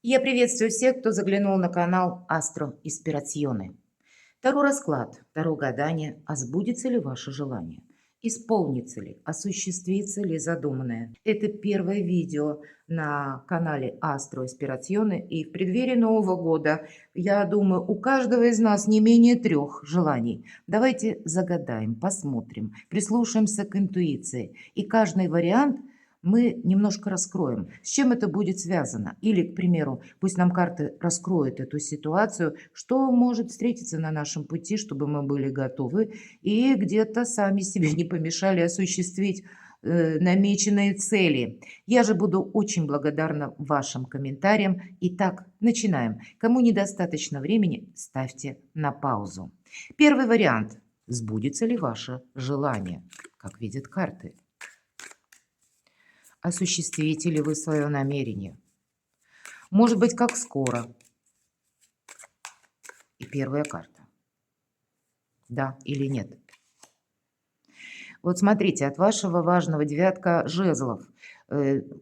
Я приветствую всех, кто заглянул на канал Астро Испирационе. Таро расклад, Таро гадание, а сбудется ли ваше желание? Исполнится ли, осуществится ли задуманное? Это первое видео на канале Астро Испирационе, и в преддверии Нового года, я думаю, у каждого из нас не менее 3 желаний. Давайте загадаем, посмотрим, прислушаемся к интуиции, и каждый вариант мы немножко раскроем, с чем это будет связано. Или, к примеру, пусть нам карты раскроют эту ситуацию, что может встретиться на нашем пути, чтобы мы были готовы и где-то сами себе не помешали осуществить намеченные цели. Я же буду очень благодарна вашим комментариям. Итак, начинаем. Кому недостаточно времени, ставьте на паузу. Первый вариант. Сбудется ли ваше желание, как видят карты? Осуществите ли вы свое намерение? Может быть, как скоро? И первая карта. Да или нет? Вот смотрите, от вашего важного девятка жезлов.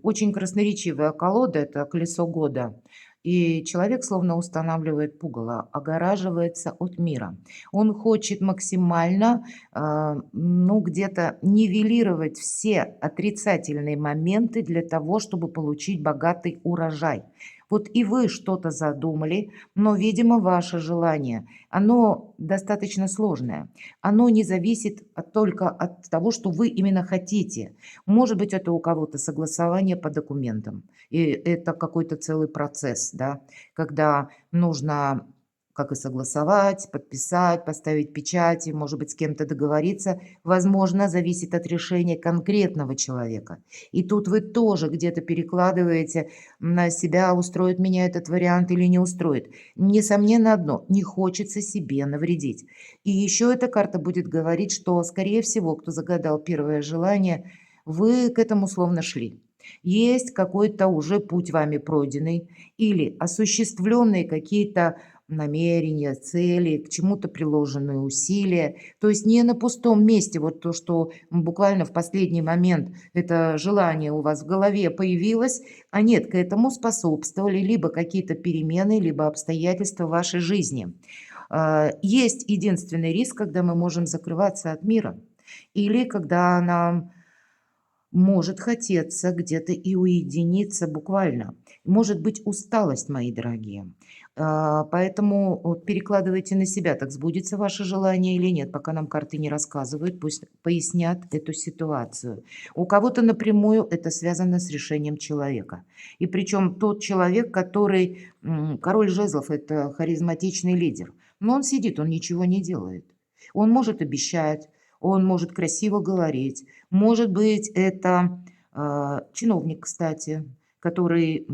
Очень красноречивая колода, это колесо года. И человек словно устанавливает пугало, огораживается от мира. Он хочет максимально, ну, где-то нивелировать все отрицательные моменты для того, чтобы получить богатый урожай. Вот и вы что-то задумали, но, видимо, ваше желание, оно достаточно сложное. Оно не зависит только от того, что вы именно хотите. Может быть, это у кого-то согласование по документам. И это какой-то целый процесс, да, когда нужно как и согласовать, подписать, поставить печати, может быть, с кем-то договориться, возможно, зависит от решения конкретного человека. И тут вы тоже где-то перекладываете на себя, устроит меня этот вариант или не устроит. Несомненно одно, не хочется себе навредить. И еще эта карта будет говорить, что, скорее всего, кто загадал первое желание, вы к этому словно шли. Есть какой-то уже путь вами пройденный или осуществленные какие-то намерения, цели, к чему-то приложенные усилия. То есть не на пустом месте, вот то, что буквально в последний момент это желание у вас в голове появилось, а нет, к этому способствовали либо какие-то перемены, либо обстоятельства в вашей жизни. Есть единственный риск, когда мы можем закрываться от мира или когда нам может хотеться где-то и уединиться буквально. Может быть усталость, мои дорогие. Поэтому вот перекладывайте на себя, так сбудется ваше желание или нет. Пока нам карты не рассказывают, пусть пояснят эту ситуацию. У кого-то напрямую это связано с решением человека. И причем тот человек, который... Король жезлов– это харизматичный лидер. Но он сидит, он ничего не делает. Он может обещать, он может красиво говорить. Может быть, это чиновник, кстати, который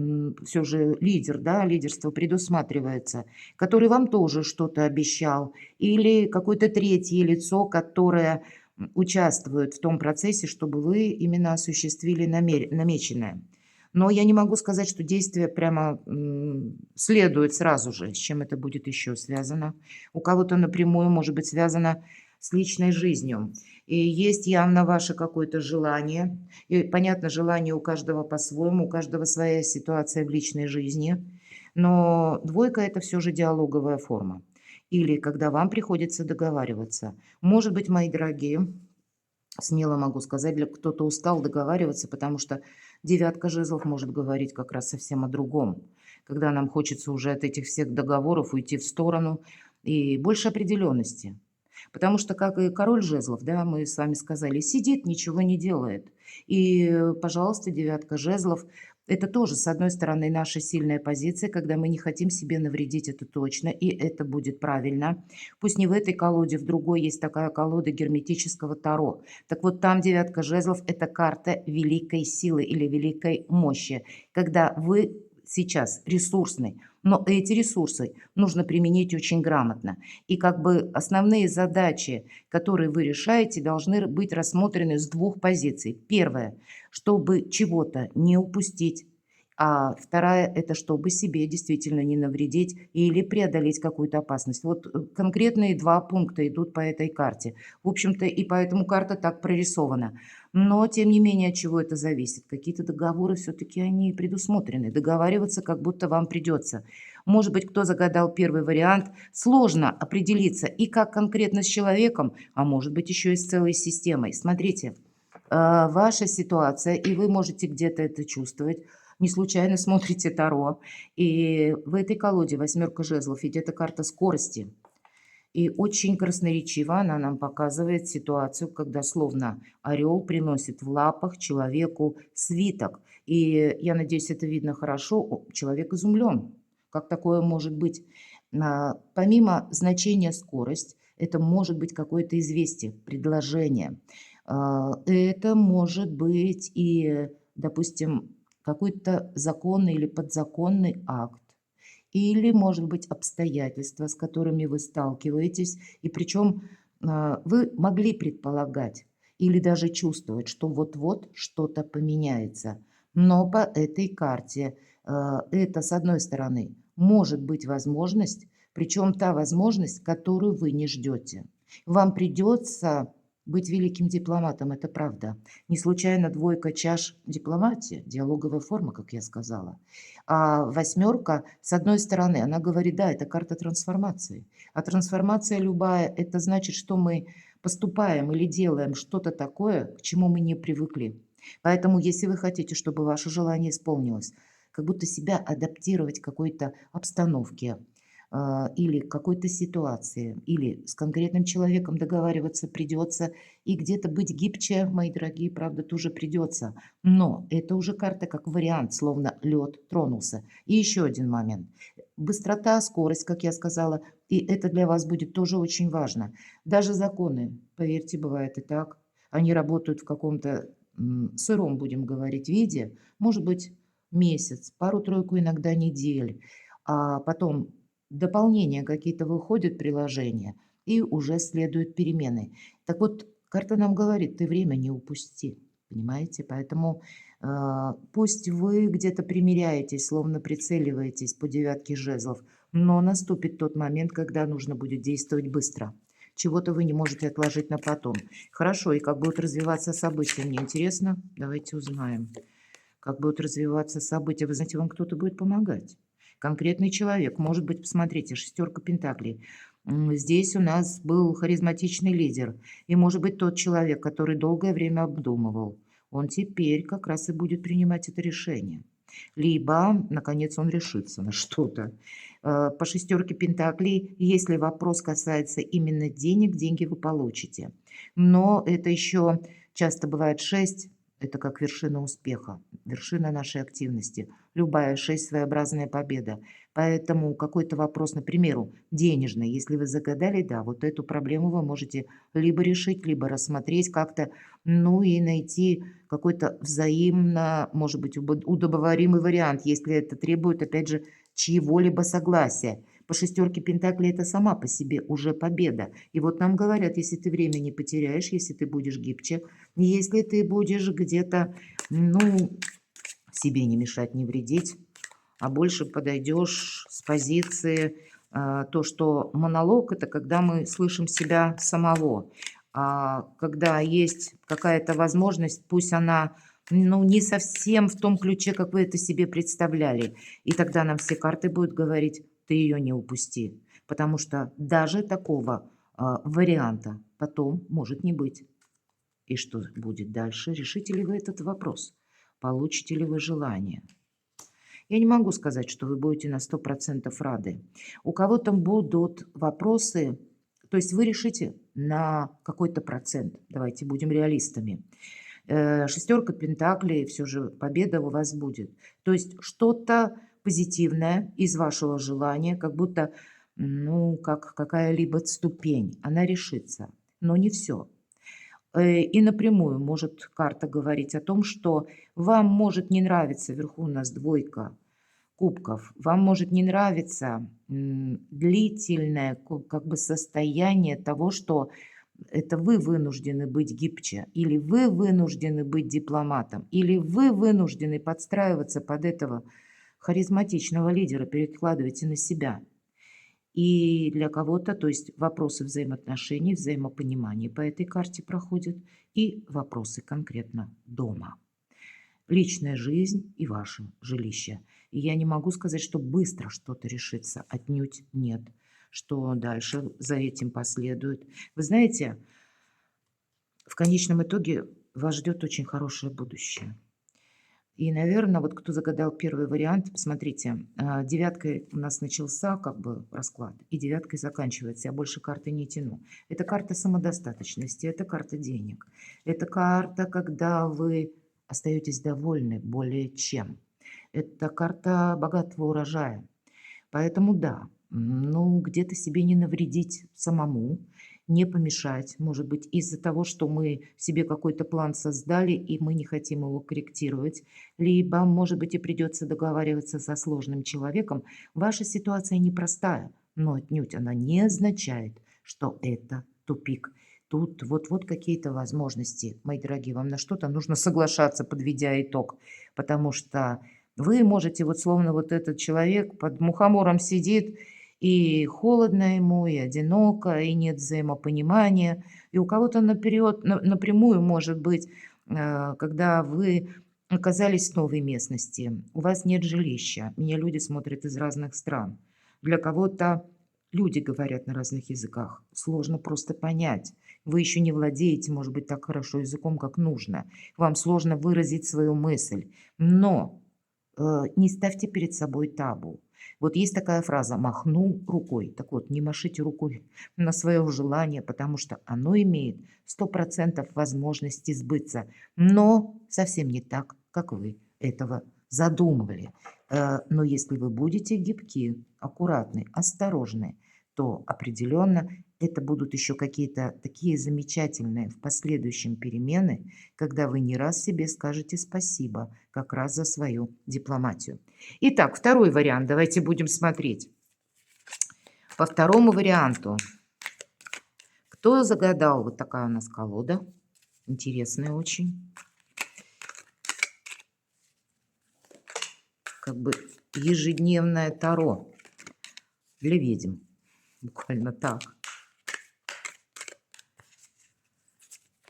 все же лидер, да, лидерство предусматривается, который вам тоже что-то обещал, или какое-то третье лицо, которое участвует в том процессе, чтобы вы именно осуществили намеченное. Но я не могу сказать, что действие прямо следует сразу же, с чем это будет еще связано. У кого-то напрямую может быть связано с личной жизнью. И есть явно ваше какое-то желание. И, понятно, желание у каждого по-своему, у каждого своя ситуация в личной жизни. Но двойка– это все же диалоговая форма. Или когда вам приходится договариваться. Может быть, мои дорогие, смело могу сказать, для кто-то устал договариваться, потому что девятка жезлов может говорить как раз совсем о другом. Когда нам хочется уже от этих всех договоров уйти в сторону и больше определенности. Потому что, как и король жезлов, да, мы с вами сказали, сидит, ничего не делает. И, пожалуйста, девятка жезлов– это тоже, с одной стороны, наша сильная позиция, когда мы не хотим себе навредить, это точно, и это будет правильно. Пусть не в этой колоде, в другой есть такая колода герметического таро. Так вот, там девятка жезлов– это карта великой силы или великой мощи, когда вы сейчас ресурсный, но эти ресурсы нужно применить очень грамотно. И как бы основные задачи, которые вы решаете, должны быть рассмотрены с двух позиций. Первое, чтобы чего-то не упустить. А вторая– это чтобы себе действительно не навредить или преодолеть какую-то опасность. Вот конкретные два пункта идут по этой карте. В общем-то, и поэтому карта так прорисована. Но, тем не менее, от чего это зависит? Какие-то договоры все-таки они предусмотрены. Договариваться как будто вам придется. Может быть, кто загадал первый вариант, сложно определиться и как конкретно с человеком, а может быть еще и с целой системой. Смотрите, ваша ситуация, и вы можете где-то это чувствовать, не случайно смотрите Таро, и в этой колоде восьмерка жезлов, ведь это карта скорости. И очень красноречиво она нам показывает ситуацию, когда словно орел приносит в лапах человеку свиток. И я надеюсь, это видно хорошо. Человек изумлен. Как такое может быть? Помимо значения скорость, это может быть какое-то известие, предложение. Это может быть и, допустим, какой-то законный или подзаконный акт. Или, может быть, обстоятельства, с которыми вы сталкиваетесь, и причем вы могли предполагать или даже чувствовать, что вот-вот что-то поменяется. Но по этой карте это, с одной стороны, может быть возможность, причем та возможность, которую вы не ждете. Вам придется быть великим дипломатом, это правда. Не случайно двойка чаш дипломатия, диалоговая форма, как я сказала. А восьмерка, с одной стороны, она говорит, да, это карта трансформации. А трансформация любая, это значит, что мы поступаем или делаем что-то такое, к чему мы не привыкли. Поэтому, если вы хотите, чтобы ваше желание исполнилось, как будто себя адаптировать к какой-то обстановке, или к какой-то ситуации, или с конкретным человеком договариваться придется, и где-то быть гибче, мои дорогие, правда, тоже придется. Но это уже карта как вариант, словно лед тронулся. И еще один момент. Быстрота, скорость, как я сказала, и это для вас будет тоже очень важно. Даже законы, поверьте, бывает и так, они работают в каком-то сыром, будем говорить, виде, может быть, месяц, пару-тройку иногда недель, а потом дополнения какие-то выходят, приложения, и уже следуют перемены. Так вот, карта нам говорит, ты время не упусти, понимаете? Поэтому пусть вы где-то примеряетесь, словно прицеливаетесь по девятке жезлов, но наступит тот момент, когда нужно будет действовать быстро. Чего-то вы не можете отложить на потом. Хорошо, и как будут развиваться события, мне интересно, давайте узнаем. Как будут развиваться события, вы знаете, вам кто-то будет помогать. Конкретный человек, может быть, посмотрите, шестерка пентаклей. Здесь у нас был харизматичный лидер. И может быть тот человек, который долгое время обдумывал. Он теперь как раз и будет принимать это решение. Либо, наконец, он решится на что-то. По шестерке пентаклей, если вопрос касается именно денег, деньги вы получите. Но это еще часто бывает 6, это как вершина успеха, вершина нашей активности. Любая 6 своеобразная победа. Поэтому какой-то вопрос, например, денежный, если вы загадали, да, вот эту проблему вы можете либо решить, либо рассмотреть как-то, ну и найти какой-то взаимно, может быть, удобоваримый вариант, если это требует, опять же, чьего-либо согласия. По шестерке пентаклей это сама по себе уже победа. И вот нам говорят, если ты время не потеряешь, если ты будешь гибче, если ты будешь где-то, ну, себе не мешать, не вредить, а больше подойдешь с позиции то, что монолог – это когда мы слышим себя самого. А когда есть какая-то возможность, пусть она ну, не совсем в том ключе, как вы это себе представляли. И тогда нам все карты будут говорить, ты ее не упусти. Потому что даже такого варианта потом может не быть. И что будет дальше? Решите ли вы этот вопрос? Получите ли вы желание? Я не могу сказать, что вы будете на 100% рады. У кого-то будут вопросы, то есть вы решите на какой-то процент. Давайте будем реалистами. Шестерка пентаклей, все же победа у вас будет. То есть что-то позитивное из вашего желания, как будто, ну, как какая-либо ступень, она решится. Но не все. И напрямую может карта говорить о том, что вам может не нравиться, вверху у нас двойка кубков, вам может не нравиться длительное как бы состояние того, что это вы вынуждены быть гибче, или вы вынуждены быть дипломатом, или вы вынуждены подстраиваться под этого харизматичного лидера, перекладываете на себя. И для кого-то, то есть вопросы взаимоотношений, взаимопонимания по этой карте проходят, и вопросы конкретно дома. Личная жизнь и ваше жилище. И я не могу сказать, что быстро что-то решится, отнюдь нет. Что дальше за этим последует? Вы знаете, в конечном итоге вас ждет очень хорошее будущее. И, наверное, вот кто загадал первый вариант, посмотрите, девяткой у нас начался как бы расклад, и девяткой заканчивается. Я больше карты не тяну. Это карта самодостаточности, это карта денег. Это карта, когда вы остаетесь довольны более чем. Это карта богатого урожая. Поэтому да, ну, где-то себе не навредить самому, не помешать. Может быть, из-за того, что мы себе какой-то план создали, и мы не хотим его корректировать, либо, может быть, и придется договариваться со сложным человеком. Ваша ситуация непростая, но отнюдь она не означает, что это тупик. Тут вот какие-то возможности, мои дорогие, вам на что-то нужно соглашаться, подведя итог, потому что вы можете, вот словно вот этот человек под мухомором сидит, и холодно ему, и одиноко, и нет взаимопонимания. И у кого-то наперед, напрямую, может быть, когда вы оказались в новой местности, у вас нет жилища, меня люди смотрят из разных стран. Для кого-то люди говорят на разных языках, сложно просто понять. Вы еще не владеете, может быть, так хорошо языком, как нужно. Вам сложно выразить свою мысль. Но не ставьте перед собой табу. Вот есть такая фраза «махну рукой». Так вот, не машите рукой на свое желание, потому что оно имеет 100% возможности сбыться, но совсем не так, как вы этого задумывали. Но если вы будете гибки, аккуратны, осторожны, то определенно это будут еще какие-то такие замечательные в последующем перемены, когда вы не раз себе скажете спасибо как раз за свою дипломатию. Итак, второй вариант. Давайте будем смотреть. По второму варианту. Кто загадал? Вот такая у нас колода. Интересная очень. Как бы ежедневное таро для ведьм. Буквально так.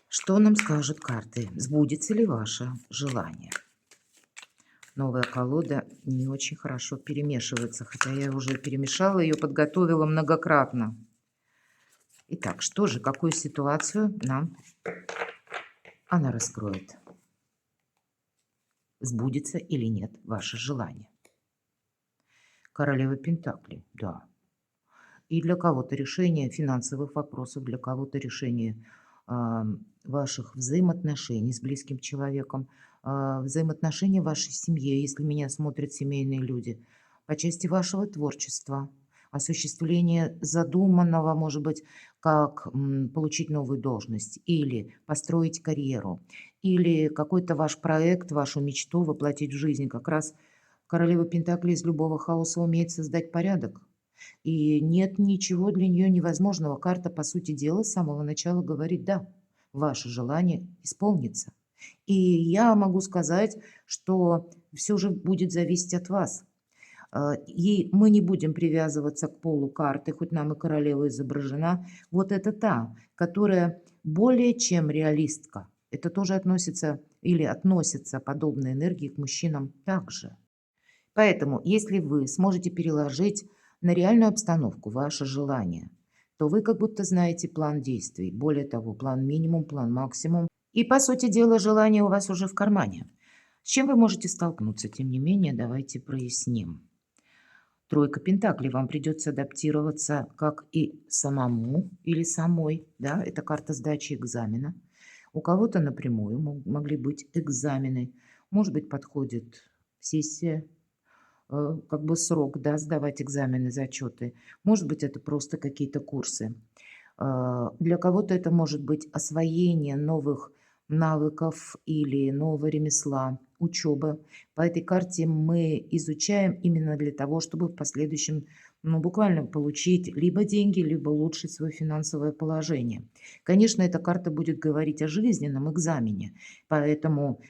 Что нам скажут карты? Сбудется ли ваше желание? Новая колода не очень хорошо перемешивается, хотя я уже перемешала ее, подготовила многократно. Итак, что же, какую ситуацию нам она раскроет? Сбудется или нет ваше желание? Королева Пентаклей, да. И для кого-то решение финансовых вопросов, для кого-то решение ваших взаимоотношений с близким человеком, взаимоотношений в вашей семье, если меня смотрят семейные люди, по части вашего творчества, осуществление задуманного, может быть, как получить новую должность или построить карьеру, или какой-то ваш проект, вашу мечту воплотить в жизнь. Как раз королева Пентаклей из любого хаоса умеет создать порядок. И нет ничего для нее невозможного. Карта, по сути дела, с самого начала говорит: да, ваше желание исполнится. И я могу сказать, что все же будет зависеть от вас. И мы не будем привязываться к полу карты, хоть нам и королева изображена. Вот это та, которая более чем реалистка. Это тоже относится или относится подобные энергии к мужчинам также. Поэтому, если вы сможете переложить на реальную обстановку ваше желание, то вы как будто знаете план действий. Более того, план минимум, план максимум. И, по сути дела, желание у вас уже в кармане. С чем вы можете столкнуться? Тем не менее, давайте проясним. Тройка Пентаклей. Вам придется адаптироваться как и самому или самой. Да? Это карта сдачи экзамена. У кого-то напрямую могли быть экзамены. Может быть, подходит сессия, как бы срок, да, сдавать экзамены, зачеты. Может быть, это просто какие-то курсы. Для кого-то это может быть освоение новых навыков или нового ремесла, учеба. По этой карте мы изучаем именно для того, чтобы в последующем, ну, буквально получить либо деньги, либо улучшить свое финансовое положение. Конечно, эта карта будет говорить о жизненном экзамене, поэтому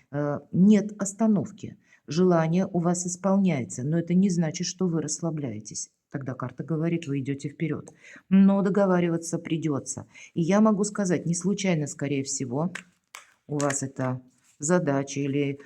нет остановки. Желание у вас исполняется, но это не значит, что вы расслабляетесь. тогда карта говорит, вы идете вперед. Но договариваться придется. И я могу сказать, не случайно, скорее всего, у вас это задача или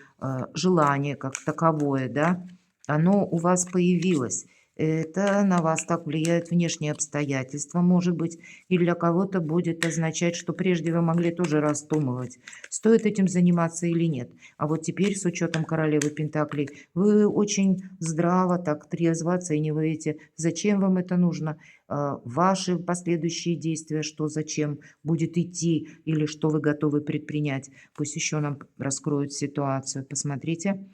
желание как таковое, да, оно у вас появилось. Это на вас так влияют внешние обстоятельства, может быть, и для кого-то будет означать, что прежде вы могли тоже раздумывать, стоит этим заниматься или нет. А вот теперь, с учетом королевы Пентаклей, вы очень здраво так трезво оцениваете, зачем вам это нужно, ваши последующие действия, что зачем будет идти или что вы готовы предпринять. Пусть еще нам раскроют ситуацию. Посмотрите,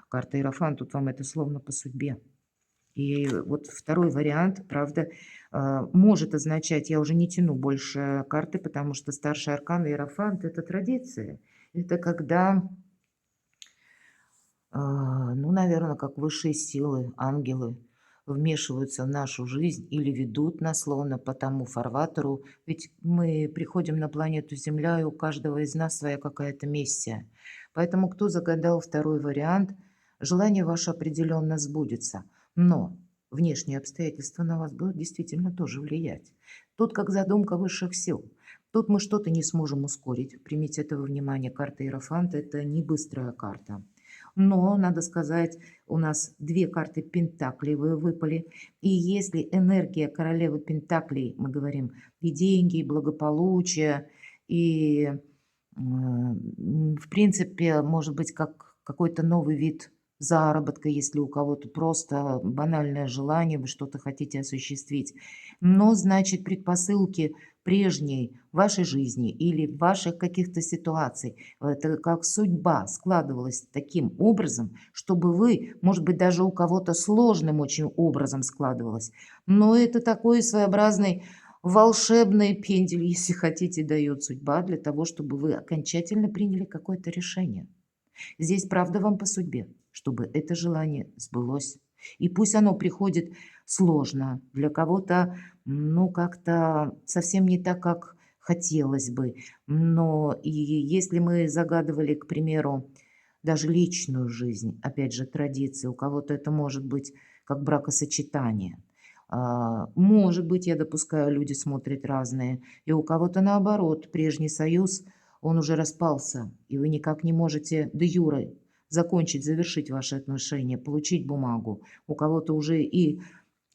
карта Иерофант, тут вам это словно по судьбе. И вот второй вариант, правда, может означать, я уже не тяну больше карты, потому что старший аркан Иерофант – это традиция. Это когда, ну, наверное, как высшие силы, ангелы вмешиваются в нашу жизнь или ведут нас словно по тому фарватеру. Ведь мы приходим на планету Земля, и у каждого из нас своя какая-то миссия. Поэтому, кто загадал второй вариант, желание ваше определенно сбудется. Но внешние обстоятельства на вас будут действительно тоже влиять. Тут как задумка высших сил. Тут мы что-то не сможем ускорить. Примите это во внимание. Карта Иерофанта – это не быстрая карта. Но, надо сказать, у нас две карты Пентаклей выпали. И если энергия королевы Пентаклей, мы говорим, и деньги, и благополучие, и, в принципе, может быть, как какой-то новый вид заработка, если у кого-то просто банальное желание, вы что-то хотите осуществить. Но, значит, предпосылки прежней вашей жизни или ваших каких-то ситуаций, это как судьба складывалась таким образом, чтобы вы, может быть, даже у кого-то сложным очень образом складывалось, но это такой своеобразный волшебный пендель, если хотите, дает судьба для того, чтобы вы окончательно приняли какое-то решение. Здесь правда вам по судьбе, чтобы это желание сбылось. И пусть оно приходит сложно, для кого-то, ну, как-то совсем не так, как хотелось бы. Но и если мы загадывали, к примеру, даже личную жизнь, опять же, традиции, у кого-то это может быть как бракосочетание. Может быть, я допускаю, люди смотрят разные, и у кого-то наоборот, прежний союз, он уже распался, и вы никак не можете де юре закончить, завершить ваши отношения, получить бумагу. У кого-то уже и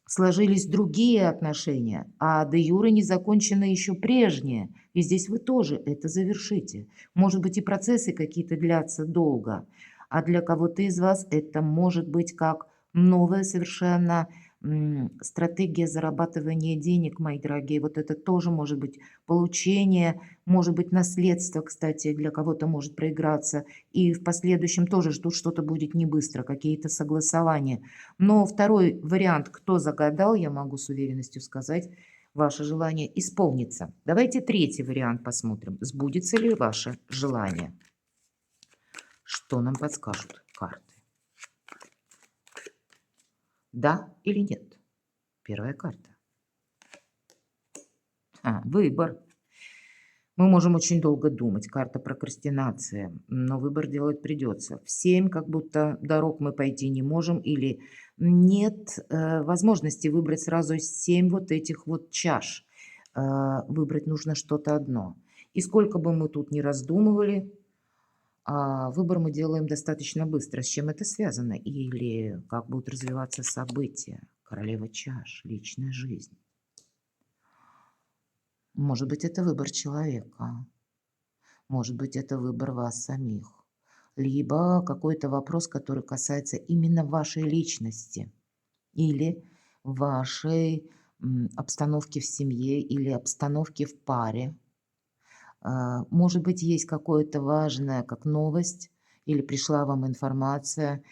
сложились другие отношения, а де юре не закончены еще прежние. И здесь вы тоже это завершите. Может быть, и процессы какие-то длятся долго, а для кого-то из вас это может быть как новая совершенно стратегия зарабатывания денег, мои дорогие. Вот это тоже может быть получение, может быть наследство, кстати, для кого-то может проиграться. И в последующем тоже ждут, что-то будет не быстро, какие-то согласования. Но второй вариант, кто загадал, я могу с уверенностью сказать, ваше желание исполнится. Давайте третий вариант посмотрим. Сбудется ли ваше желание? Что нам подскажут карты? Да или нет? Первая карта. Выбор. Мы можем очень долго думать. Карта прокрастинация. Но выбор делать придется. В 7 как будто дорог мы пойти не можем. Или нет возможности выбрать сразу 7 вот этих вот чаш. Выбрать нужно что-то одно. И сколько бы мы тут ни раздумывали, выбор мы делаем достаточно быстро. С чем это связано? Или как будут развиваться события? Королева чаш, личная жизнь. Может быть, это выбор человека. Может быть, это выбор вас самих. Либо какой-то вопрос, который касается именно вашей личности. Или вашей обстановки в семье или обстановки в паре. Может быть, есть какое-то важное, как новость, или пришла вам информация.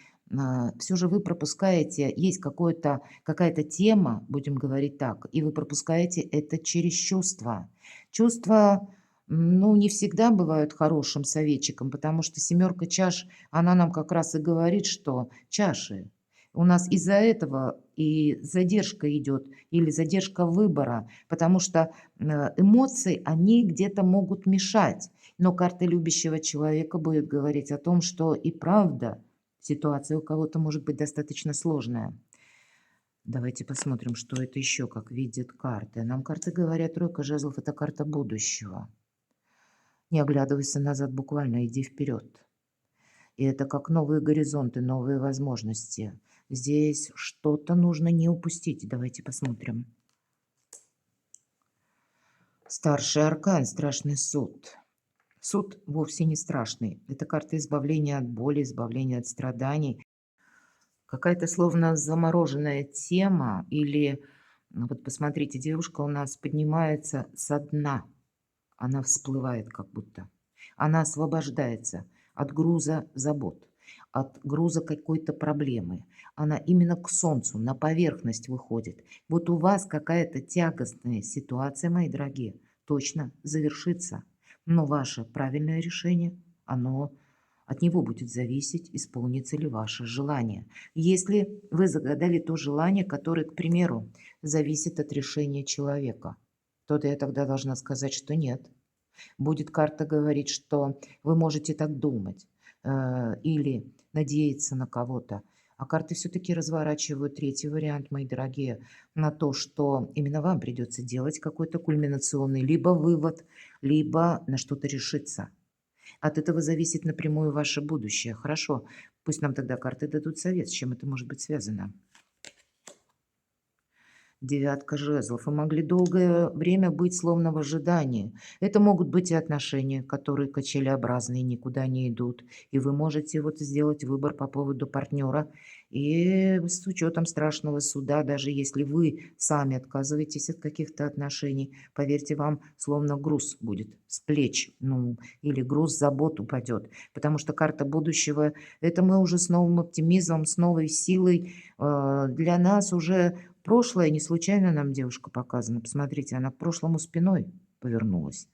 Все же вы пропускаете, есть какая-то тема, будем говорить так, и вы пропускаете это через чувства. Чувства, ну, не всегда бывают хорошим советчиком, потому что семерка чаш, она нам как раз и говорит, что чаши. У нас из-за этого и задержка идет, или задержка выбора, потому что эмоции, они где-то могут мешать. Но карта любящего человека будет говорить о том, что и правда ситуация у кого-то может быть достаточно сложная. Давайте посмотрим, что это еще, как видят карты. Нам карты говорят, тройка жезлов– это карта будущего. Не оглядывайся назад буквально, иди вперед. И это как новые горизонты, новые возможности. Здесь что-то нужно не упустить. Давайте посмотрим. Старший аркан, страшный суд. Суд вовсе не страшный. Это карта избавления от боли, избавления от страданий. Какая-то словно замороженная тема или, вот посмотрите, девушка у нас поднимается со дна. Она всплывает как будто. Она освобождается от груза забот, от груза какой-то проблемы. Она именно к солнцу, на поверхность выходит. Вот у вас какая-то тягостная ситуация, мои дорогие, точно завершится. Но ваше правильное решение, оно от него будет зависеть, исполнится ли ваше желание. Если вы загадали то желание, которое, к примеру, зависит от решения человека, то я тогда должна сказать, что нет. Будет карта говорить, что вы можете так думать или надеяться на кого-то. А карты все-таки разворачивают третий вариант, мои дорогие, на то, что именно вам придется делать какой-то кульминационный либо вывод, либо на что-то решиться. От этого зависит напрямую ваше будущее. Хорошо, пусть нам тогда карты дадут совет, с чем это может быть связано. Девятка жезлов. Вы могли долгое время быть словно в ожидании. Это могут быть и отношения, которые качелеобразные, никуда не идут. И вы можете вот сделать выбор по поводу партнера. И с учетом страшного суда, даже если вы сами отказываетесь от каких-то отношений, поверьте, вам словно груз будет с плеч. Ну, или груз забот упадет. Потому что карта будущего, это мы уже с новым оптимизмом, с новой силой. Для нас уже прошлое не случайно нам девушка показана. Посмотрите, она к прошлому спиной повернулась.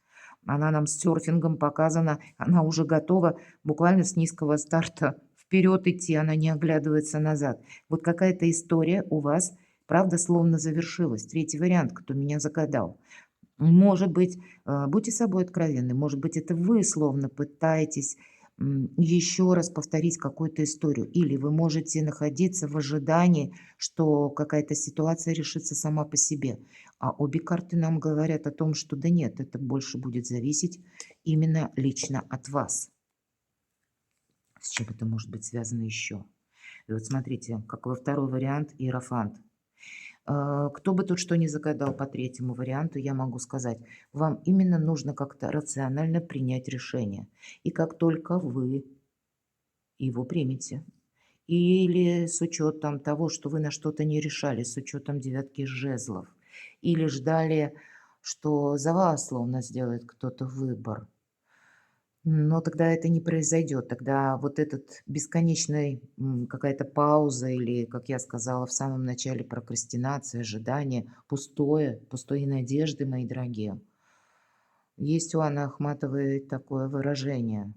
Она нам с серфингом показана, она уже готова буквально с низкого старта вперед идти, она не оглядывается назад. Вот какая-то история у вас, правда, словно завершилась. Третий вариант, кто меня загадал. Может быть, будьте собой откровенны, может быть, это вы словно пытаетесь еще раз повторить какую-то историю. Или вы можете находиться в ожидании, что какая-то ситуация решится сама по себе. А обе карты нам говорят о том, что да нет, это больше будет зависеть именно лично от вас. С чем это может быть связано еще? И вот смотрите, как во второй вариант Иерофант. Кто бы тут что ни загадал по третьему варианту, я могу сказать, вам именно нужно как-то рационально принять решение. И как только вы его примете, или с учетом того, что вы на что-то не решали, с учетом девятки жезлов, или ждали, что за вас словно сделает кто-то выбор, но тогда это не произойдет. Тогда вот этот бесконечный какая-то пауза или, как я сказала в самом начале, прокрастинация, ожидание, пустые надежды, мои дорогие. Есть у Анны Ахматовой такое выражение: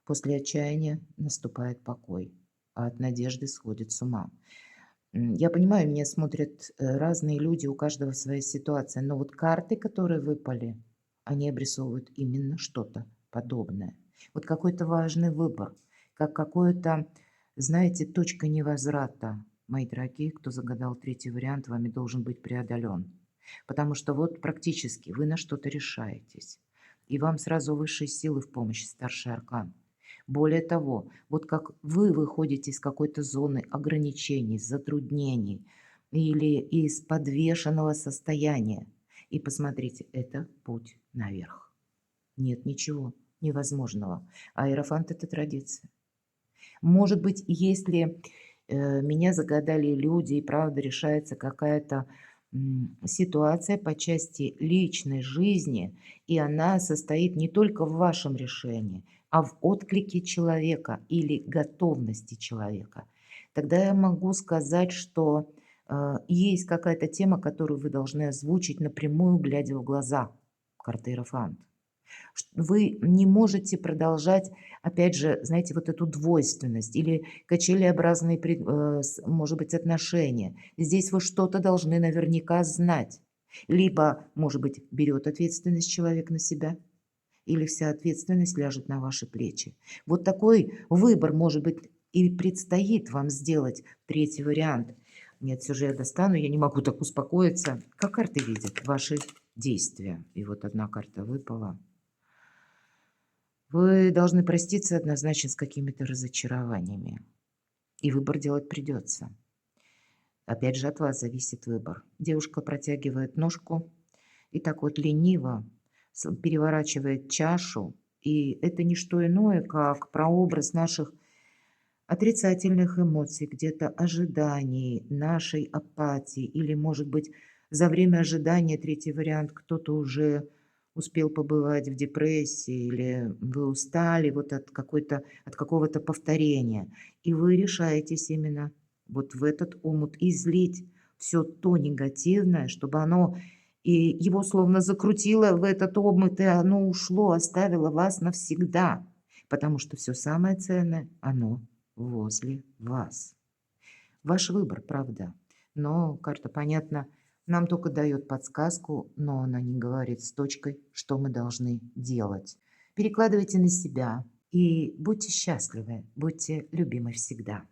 после отчаяния наступает покой, а от надежды сходит с ума. Я понимаю, меня смотрят разные люди, у каждого своя ситуация, но вот карты, которые выпали, они обрисовывают именно что-то подобное. Вот какой-то важный выбор, как какое-то, знаете, точка невозврата. Мои дорогие, кто загадал третий вариант, вами должен быть преодолен. Потому что вот практически вы на что-то решаетесь, и вам сразу высшие силы в помощь, старший аркан. Более того, вот как вы выходите из какой-то зоны ограничений, затруднений или из подвешенного состояния. И посмотрите, это путь наверх. Нет ничего невозможного. А иерофант– это традиция. Может быть, если меня загадали люди, и правда решается какая-то ситуация по части личной жизни, и она состоит не только в вашем решении, а в отклике человека или готовности человека. Тогда я могу сказать, что есть какая-то тема, которую вы должны озвучить напрямую, глядя в глаза. Карта Иерофант. Вы не можете продолжать, опять же, знаете, вот эту двойственность или качелеобразные, может быть, отношения. Здесь вы что-то должны наверняка знать. Либо, может быть, берет ответственность человек на себя, или вся ответственность ляжет на ваши плечи. Вот такой выбор, может быть, и предстоит вам сделать, третий вариант. Нет, все же я достану, я не могу так успокоиться. Как карты видят ваши действия? И вот одна карта выпала. Вы должны проститься однозначно с какими-то разочарованиями. И выбор делать придется. Опять же, от вас зависит выбор. Девушка протягивает ножку и так вот лениво переворачивает чашу. И это не что иное, как прообраз наших отрицательных эмоций, где-то ожиданий, нашей апатии. Или, может быть, за время ожидания, третий вариант, кто-то уже успел побывать в депрессии, или вы устали вот от какого-то повторения. И вы решаетесь именно вот в этот омут излить все то негативное, чтобы оно и его словно закрутило в этот омут, и оно ушло, оставило вас навсегда. Потому что все самое ценное, оно возле вас. Ваш выбор, правда. Но карта, понятно, нам только дает подсказку, но она не говорит с точкой, что мы должны делать. Перекладывайте на себя и будьте счастливы, будьте любимы всегда.